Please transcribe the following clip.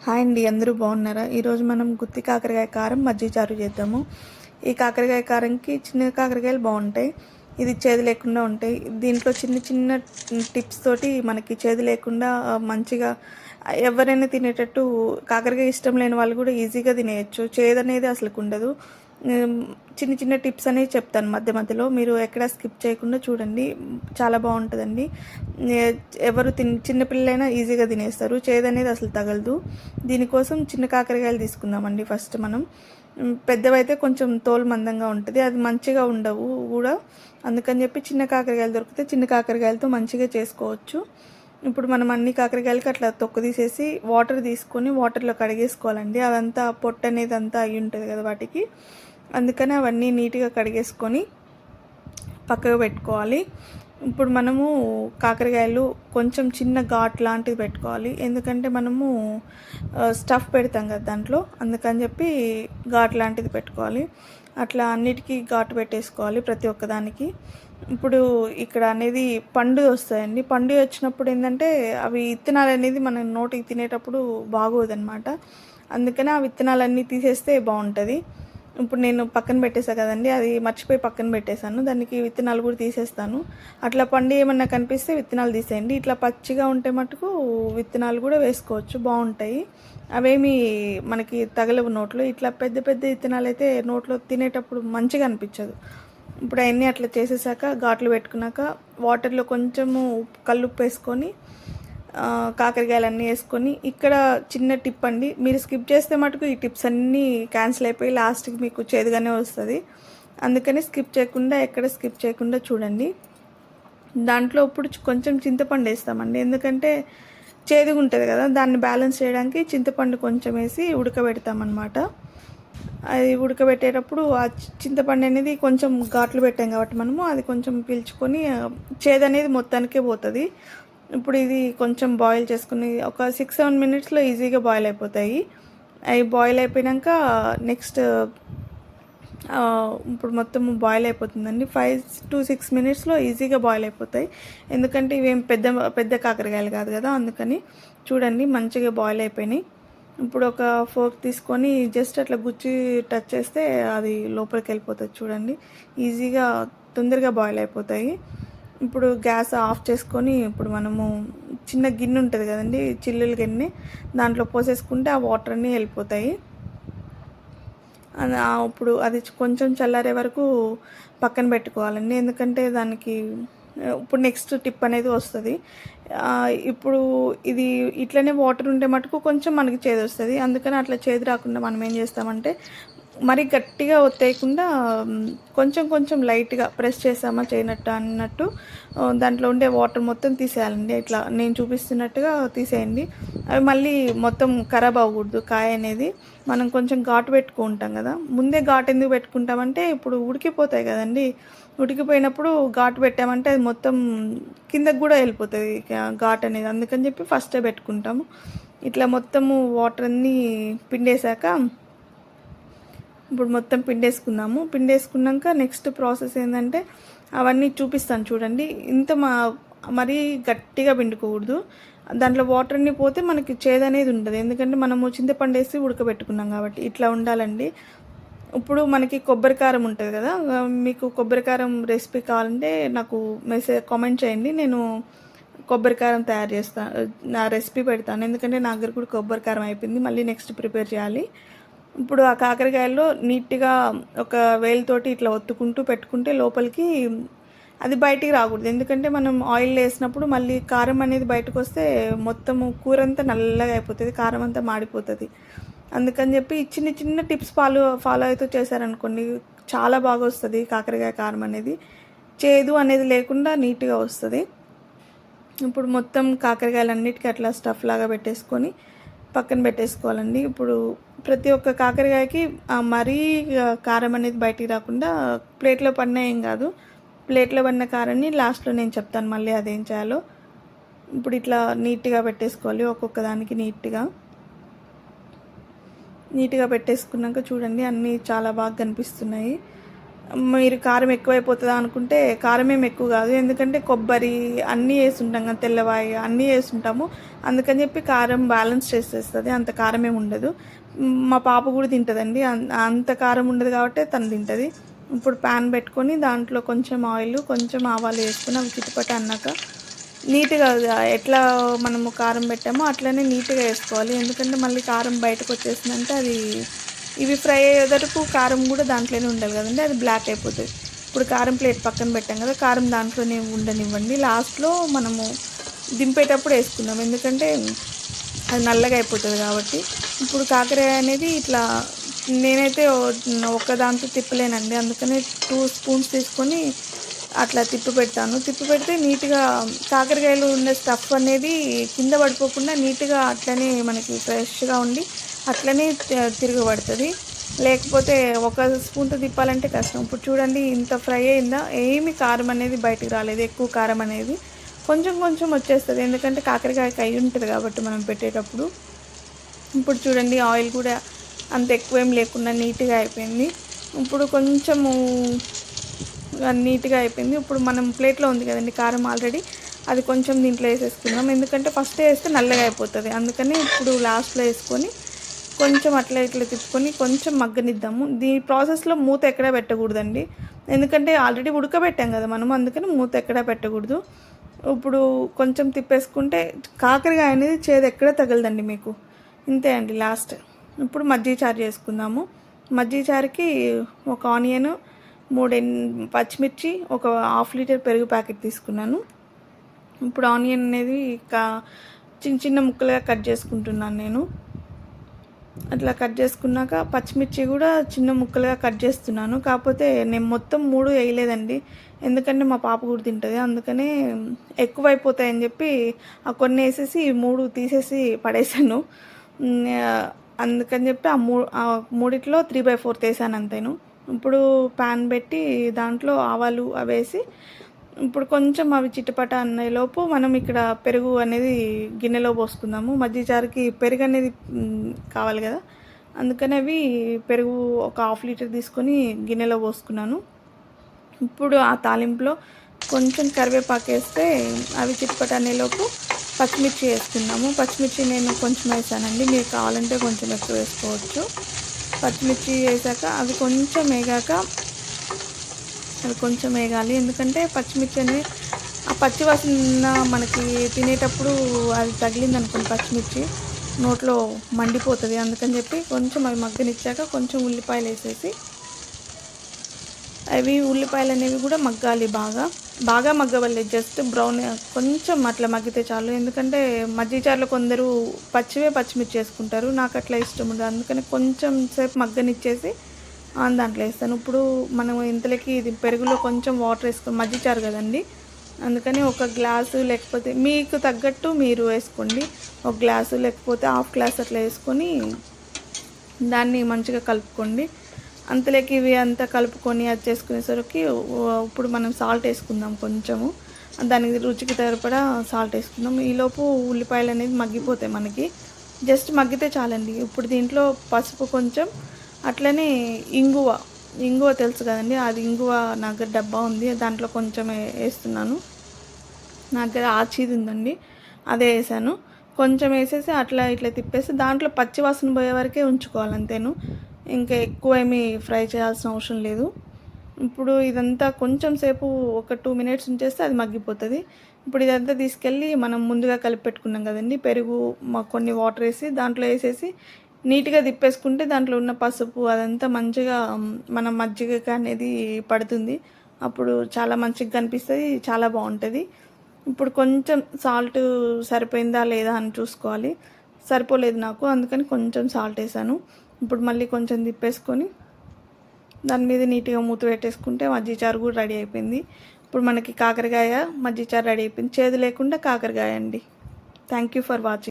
Hi అండి, అందరూ బాగున్నారా? ఈరోజు మనం గుత్తి కాకరకాయ కారం మజ్జిగ చారు చేద్దాము. ఈ కాకరకాయ కారంకి చిన్న కాకరకాయలు బాగుంటాయి. ఇది చేదు లేకుండా ఉంటాయి. దీంట్లో చిన్న చిన్న టిప్స్ తోటి మనకి చేదు లేకుండా మంచిగా ఎవరైనా తినేటట్టు, కాకరకాయ ఇష్టం లేని వాళ్ళు కూడా ఈజీగా తినేయచ్చు. చేదు అనేది అసలు ఉండదు. చిన్న చిన్న టిప్స్ అనేవి చెప్తాను మధ్య మధ్యలో, మీరు ఎక్కడ స్కిప్ చేయకుండా చూడండి. చాలా బాగుంటుందండి. ఎవరు చిన్నపిల్లలైనా ఈజీగా తినేస్తారు. చేదు అనేది అసలు తగలదు. దీనికోసం చిన్న కాకరకాయలు తీసుకుందామండి. ఫస్ట్ మనం పెద్దవైతే కొంచెం తోలు మందంగా ఉంటుంది, అది మంచిగా ఉండవు కూడా. అందుకని చెప్పి చిన్న కాకరకాయలు దొరికితే చిన్న కాకరకాయలతో మంచిగా చేసుకోవచ్చు. ఇప్పుడు మనం అన్ని కాకరకాయలకి అట్లా తొక్కు తీసేసి వాటర్ తీసుకొని వాటర్లో కడిగేసుకోవాలండి. అదంతా పొట్టు అనేది అంతా అయి ఉంటుంది కదా వాటికి. అందుకని అవన్నీ నీట్గా కడిగేసుకొని పక్కకు పెట్టుకోవాలి. ఇప్పుడు మనము కాకరకాయలు కొంచెం చిన్న ఘాట్ లాంటిది పెట్టుకోవాలి, ఎందుకంటే మనము స్టఫ్ పెడతాం కదా దాంట్లో, అందుకని చెప్పి ఘాట్ లాంటిది పెట్టుకోవాలి. అట్లా అన్నిటికీ ఘాటు పెట్టేసుకోవాలి ప్రతి ఒక్కదానికి. ఇప్పుడు ఇక్కడ అనేది పండు వస్తాయండి. పండు వచ్చినప్పుడు ఏంటంటే అవి విత్తనాలు అనేది మనం నోటికి తినేటప్పుడు బాగోదన్నమాట. అందుకని ఆ విత్తనాలన్నీ తీసేస్తే బాగుంటుంది. ఇప్పుడు నేను పక్కన పెట్టేసాను కదండి, అది మర్చిపోయి పక్కన పెట్టేశాను. దానికి విత్తనాలు కూడా తీసేస్తాను. అట్లా పండు ఏమన్నా కనిపిస్తే విత్తనాలు తీసేయండి. ఇట్లా పచ్చిగా ఉంటే మటుకు విత్తనాలు కూడా వేసుకోవచ్చు, బాగుంటాయి. అవేమి మనకి తగలవు నోట్లో. ఇట్లా పెద్ద పెద్ద విత్తనాలు అయితే నోట్లో తినేటప్పుడు మంచిగా అనిపించదు. ఇప్పుడు అవన్నీ అట్లా చేసేసాక ఘాట్లు పెట్టుకున్నాక వాటర్లో కొంచెము కల్లుప్పు వేసుకొని కాకరకాయలన్నీ వేసుకొని, ఇక్కడ చిన్న టిప్ అండి, మీరు స్కిప్ చేస్తే మటుకు ఈ టిప్స్ అన్నీ క్యాన్సిల్ అయిపోయి లాస్ట్కి మీకు చేదుగానే వస్తుంది. అందుకని స్కిప్ చేయకుండా చూడండి. దాంట్లో ఇప్పుడు కొంచెం చింతపండు వేస్తామండి, ఎందుకంటే చేదుగా ఉంటుంది కదా, దాన్ని బ్యాలెన్స్ చేయడానికి చింతపండు కొంచెం వేసి ఉడకబెడతామన్నమాట. అది ఉడకబెట్టేటప్పుడు ఆ చింతపండు అనేది కొంచెం ఘాట్లు పెట్టాం కాబట్టి మనము అది కొంచెం పీల్చుకొని చేదు అనేది మొత్తానికే పోతుంది. ఇప్పుడు ఇది కొంచెం బాయిల్ చేసుకుని ఒక 6-7 మినిట్స్లో ఈజీగా బాయిల్ అయిపోతాయి. అవి బాయిల్ అయిపోయాక నెక్స్ట్ ఇప్పుడు మొత్తం బాయిల్ అయిపోతుందండి. 5-6 మినిట్స్లో ఈజీగా బాయిల్ అయిపోతాయి, ఎందుకంటే ఇవేం పెద్ద పెద్ద కాకరకాయలు కాదు కదా, అందుకని. చూడండి మంచిగా బాయిల్ అయిపోయినాయి. ఇప్పుడు ఒక ఫోర్క్ తీసుకొని జస్ట్ అట్లా గుచ్చి టచ్ చేస్తే అది లోపలికి వెళ్ళిపోతుంది. చూడండి, ఈజీగా తొందరగా బాయిల్ అయిపోతాయి. ఇప్పుడు గ్యాస్ ఆఫ్ చేసుకొని ఇప్పుడు మనము చిన్న గిన్నె ఉంటుంది కదండి, చిల్లుల గిన్నె, దాంట్లో పోసేసుకుంటే ఆ వాటర్ అన్నీ వెళ్ళిపోతాయి. ఇప్పుడు అది కొంచెం చల్లారే వరకు పక్కన పెట్టుకోవాలండి, ఎందుకంటే దానికి ఇప్పుడు నెక్స్ట్ టిప్ అనేది వస్తుంది. ఇప్పుడు ఇది ఇట్లనే వాటర్ ఉంటే మటుకు కొంచెం మనకి చేదు వస్తుంది. అందుకని అట్లా చేదు రాకుండా మనం ఏం చేస్తామంటే, మరి గట్టిగా ఒత్తేయకుండా కొంచెం కొంచెం లైట్గా ప్రెస్ చేసామా చేయనట్టు అన్నట్టు దాంట్లో ఉండే వాటర్ మొత్తం తీసేయాలండి. ఇట్లా నేను చూపిస్తున్నట్టుగా తీసేయండి. అవి మళ్ళీ మొత్తం ఖరాబ్ అవ్వకూడదు. కాయ అనేది మనం కొంచెం ఘాటు పెట్టుకుంటాం కదా, ముందే ఘాటు ఎందుకు పెట్టుకుంటామంటే ఇప్పుడు ఉడికిపోతాయి కదండి. ఉడికిపోయినప్పుడు ఘాటు పెట్టామంటే అది మొత్తం కిందకు కూడా వెళ్ళిపోతుంది ఘాటు అనేది, అందుకని చెప్పి ఫస్టే పెట్టుకుంటాము. ఇట్లా మొత్తము వాటర్ అన్నీ పిండేశాక ఇప్పుడు మొత్తం పిండేసుకున్నాక నెక్స్ట్ ప్రాసెస్ ఏంటంటే అవన్నీ చూపిస్తాను చూడండి. మరీ గట్టిగా పిండుకోకూడదు, దాంట్లో వాటర్ అన్నీ పోతే మనకి చేదు అనేది ఉంటుంది, ఎందుకంటే మనము చింతపండు వేసి ఉడకబెట్టుకున్నాం కాబట్టి. ఇట్లా ఉండాలండి. ఇప్పుడు మనకి కొబ్బరి కారం ఉంటుంది కదా, మీకు కొబ్బరి కారం రెసిపీ కావాలంటే నాకు కామెంట్ చేయండి, నేను కొబ్బరి కారం తయారు చేస్తాను, నా రెసిపీ పెడతాను. ఎందుకంటే నా దగ్గర కూడా కొబ్బరి కారం అయిపోయింది, మళ్ళీ నెక్స్ట్ ప్రిపేర్ చేయాలి. ఇప్పుడు ఆ కాకరకాయల్లో నీట్గా ఒక వేలుతోటి ఇట్లా ఒత్తుకుంటూ పెట్టుకుంటే లోపలికి అది బయటికి రాకూడదు, ఎందుకంటే మనం ఆయిల్ వేసినప్పుడు మళ్ళీ కారం అనేది బయటకు వస్తే మొత్తము కూర అంతా నల్లగా అయిపోతుంది, కారం అంతా మాడిపోతుంది. అందుకని చెప్పి చిన్న చిన్న టిప్స్ ఫాలో అయితే చేశారనుకోండి, చాలా బాగా వస్తుంది కాకరకాయ కారం అనేది. చేదు అనేది లేకుండా నీట్గా వస్తుంది. ఇప్పుడు మొత్తం కాకరకాయలన్నిటికీ అట్లా స్టఫ్ లాగా పెట్టేసుకొని పక్కన పెట్టేసుకోవాలండి. ఇప్పుడు ప్రతి ఒక్క కాకరకాయకి మరీ కారం అనేది బయటికి రాకుండా ప్లేట్లో పడినా ఏం కాదు, ప్లేట్లో పడిన కారాన్ని లాస్ట్లో నేను చెప్తాను మళ్ళీ అదేం చేయాలో. ఇప్పుడు ఇట్లా నీట్గా పెట్టేసుకోవాలి, ఒక్కొక్క దానికి నీట్గా పెట్టేసుకున్నాక చూడండి అన్నీ చాలా బాగా కనిపిస్తున్నాయి. మీరు కారం ఎక్కువైపోతుందా అనుకుంటే కారం ఏమి ఎక్కువ కాదు, ఎందుకంటే కొబ్బరి అన్నీ వేసుంటాం కదా, తెల్లవాయి అన్నీ వేసుంటాము. అందుకని చెప్పి కారం బ్యాలెన్స్ చేసేస్తుంది, అంత కారం ఏమి ఉండదు. మా పాప కూడా తింటుందండి, అంత కారం ఉండదు కాబట్టి తను తింటుంది. ఇప్పుడు ప్యాన్ పెట్టుకొని దాంట్లో కొంచెం ఆయిల్, కొంచెం ఆవాలు వేసుకొని అవి చిటపట అన్నాక నీట్గా ఎట్లా మనము కారం పెట్టామో అట్లనే నీట్గా వేసుకోవాలి, ఎందుకంటే మళ్ళీ కారం బయటకు వచ్చేసిందంటే అది ఇవి ఫ్రై అయ్యేటప్పుడు కారం కూడా దాంట్లోనే ఉండాలి కదండి, అది బ్లాక్ అయిపోతుంది. ఇప్పుడు కారం ప్లేట్ పక్కన పెట్టాం కదా, కారం దాంట్లోనే ఉండనివ్వండి. లాస్ట్లో మనము దింపేటప్పుడు వేసుకుందాం, ఎందుకంటే అది నల్లగా అయిపోతుంది కాబట్టి. ఇప్పుడు కాకరకాయ అనేది ఇట్లా నేనైతే ఒక దాంతో తిప్పలేనండి, అందుకని 2 స్పూన్స్ తీసుకొని అట్లా తిప్పి పెడతాను. తిప్పి పెడితే నీట్గా కాకరకాయలు ఉన్న స్టఫ్ అనేది కింద పడిపోకుండా నీట్గా అట్లనే మనకి ఫ్రెష్గా ఉండి అట్లనే తిరగబడుతుంది. లేకపోతే ఒక స్పూన్తో తిప్పాలంటే కష్టం. ఇప్పుడు చూడండి ఇంత ఫ్రై అయిందా, ఏమి కారం అనేది బయటకు రాలేదు, ఎక్కువ కారం అనేది కొంచెం కొంచెం వచ్చేస్తుంది, ఎందుకంటే కాకరకాయకి అయి ఉంటుంది కాబట్టి మనం పెట్టేటప్పుడు. ఇప్పుడు చూడండి ఆయిల్ కూడా అంత ఎక్కువేం లేకుండా నీట్గా అయిపోయింది. ఇప్పుడు కొంచెము నీట్గా అయిపోయింది. ఇప్పుడు మనం ప్లేట్లో ఉంది కదండి కారం ఆల్రెడీ, అది కొంచెం దీంట్లో వేసేసుకుందాం, ఎందుకంటే ఫస్ట్ వేస్తే నల్లగా అయిపోతుంది. అందుకని ఇప్పుడు లాస్ట్లో వేసుకొని కొంచెం అట్లా ఇట్లా తిప్పుకొని కొంచెం మగ్గనిద్దాము. దీని ప్రాసెస్లో మూత ఎక్కడా పెట్టకూడదండి, ఎందుకంటే ఆల్రెడీ ఉడకబెట్టాం కదా మనం, అందుకని మూత ఎక్కడా పెట్టకూడదు. ఇప్పుడు కొంచెం తిప్పేసుకుంటే కాకరకాయ అనేది చేదు ఎక్కడ తగలదండి మీకు, ఇంతే అండి లాస్ట్. ఇప్పుడు మజ్జిగ చారు చేసుకుందాము. మజ్జిగ చారుకి ఒక ఆనియన్, 3 పచ్చిమిర్చి, ఒక 1/2 లీటర్ పెరుగు ప్యాకెట్ తీసుకున్నాను. ఇప్పుడు ఆనియన్ అనేది చిన్న చిన్న ముక్కలుగా కట్ చేసుకుంటున్నాను నేను. అట్లా కట్ చేసుకున్నాక పచ్చిమిర్చి కూడా చిన్న ముక్కలుగా కట్ చేస్తున్నాను, కాకపోతే నేను మొత్తం 3 వేయలేదండి, ఎందుకంటే మా పాప కూడా తింటుంది, అందుకనే ఎక్కువైపోతాయని చెప్పి ఆ కొన్ని వేసేసి 3 తీసేసి పడేసాను. అందుకని చెప్పి ఆ మూడిట్లో 3/4 వేసాను అంతేను. ఇప్పుడు ప్యాన్ పెట్టి దాంట్లో ఆవాలు అవి వేసి ఇప్పుడు కొంచెం అవి చిటపట అన్నలోపు మనం ఇక్కడ పెరుగు అనేది గిన్నెలో పోసుకుందాము. మజ్జిగ చారుకి పెరుగు అనేది కావాలి కదా, అందుకని అవి పెరుగు ఒక 1/2 లీటర్ తీసుకొని గిన్నెలో పోసుకున్నాను. ఇప్పుడు ఆ తాలింపులో కొంచెం కరివేపాకు వేస్తే అవి చిటపట అనేలోపు పచ్చిమిర్చి వేసుకున్నాము. పచ్చిమిర్చి నేను కొంచెం వేసానండి, మీరు కావాలంటే కొంచెం ఎక్కువ వేసుకోవచ్చు. పచ్చిమిర్చి వేసాక అవి కొంచెం వేగాలి, ఎందుకంటే పచ్చిమిర్చి అనేది ఆ పచ్చి వాసన మనకి తినేటప్పుడు అది తగిలింది అనుకోండి పచ్చిమిర్చి నోట్లో మండిపోతుంది, అందుకని చెప్పి కొంచెం అవి మగ్గనిచ్చాక కొంచెం ఉల్లిపాయలు వేసేసి అవి ఉల్లిపాయలు అనేవి కూడా మగ్గాలి, బాగా మగ్గవాలి, జస్ట్ బ్రౌన్ కొంచెం అట్లా మగ్గితే చాలు. ఎందుకంటే మజ్జిగ చారులో కొందరు పచ్చిమిర్చి వేసుకుంటారు, నాకు అట్లా ఇష్టం ఉండదు, అందుకని కొంచెం సేపు మగ్గనిచ్చేసి దాంట్లో వేస్తాను. ఇప్పుడు మనం ఇంతలోకి ఇది పెరుగులో కొంచెం వాటర్ వేసుకొని, మజ్జిగ చారు కదండి, అందుకని ఒక గ్లాసు లేకపోతే మీకు తగ్గట్టు మీరు వేసుకోండి, ఒక గ్లాసు లేకపోతే 1/2 గ్లాస్ అట్లా వేసుకొని దాన్ని మంచిగా కలుపుకోండి. అంతలోకి ఇవి అంతా కలుపుకొని అది చేసుకునేసరికి ఇప్పుడు మనం సాల్ట్ వేసుకుందాం కొంచెము, దానికి రుచికి సరిపడా సాల్ట్ వేసుకుందాం. ఈలోపు ఉల్లిపాయలు అనేది మగ్గిపోతాయి మనకి, జస్ట్ మగ్గితే చాలండి. ఇప్పుడు దీంట్లో పసుపు కొంచెం, అట్లనే ఇంగువ తెలుసు కదండి, అది ఇంగువ నా దగ్గర డబ్బా ఉంది, దాంట్లో కొంచెం వేస్తున్నాను. నా దగ్గర ఆచీది ఉందండి, అదే వేసాను. కొంచెం వేసేసి అట్లా ఇట్లా తిప్పేసి దాంట్లో పచ్చి వాసన పోయే వరకే ఉంచుకోవాలి అంతేను, ఇంకా ఎక్కువ ఏమీ ఫ్రై చేయాల్సిన అవసరం లేదు. ఇప్పుడు ఇదంతా కొంచెం సేపు ఒక 2 మినిట్స్ ఉంచేస్తే అది మగ్గిపోతుంది. ఇప్పుడు ఇదంతా తీసుకెళ్ళి మనం ముందుగా కలిపి పెట్టుకున్నాం కదండి పెరుగు, కొన్ని వాటర్ వేసి దాంట్లో వేసేసి నీట్గా తిప్పేసుకుంటే దాంట్లో ఉన్న పసుపు అదంతా మంచిగా మన మజ్జిగకి అనేది పడుతుంది, అప్పుడు చాలా మంచిగా కనిపిస్తుంది, చాలా బాగుంటుంది. ఇప్పుడు కొంచెం సాల్ట్ సరిపోయిందా లేదా అని చూసుకోవాలి, సరిపోలేదు నాకు, అందుకని కొంచెం సాల్ట్ వేసాను. ఇప్పుడు మళ్ళీ కొంచెం తిప్పేసుకొని దాని మీద నీట్గా మూత పెట్టేసుకుంటే మజ్జిగ చారు కూడా రెడీ అయిపోయింది. ఇప్పుడు మనకి కాకరకాయ మజ్జిగ చారు రెడీ అయిపోయింది, చేదు లేకుండా కాకరకాయ అండి. Thank you for watching.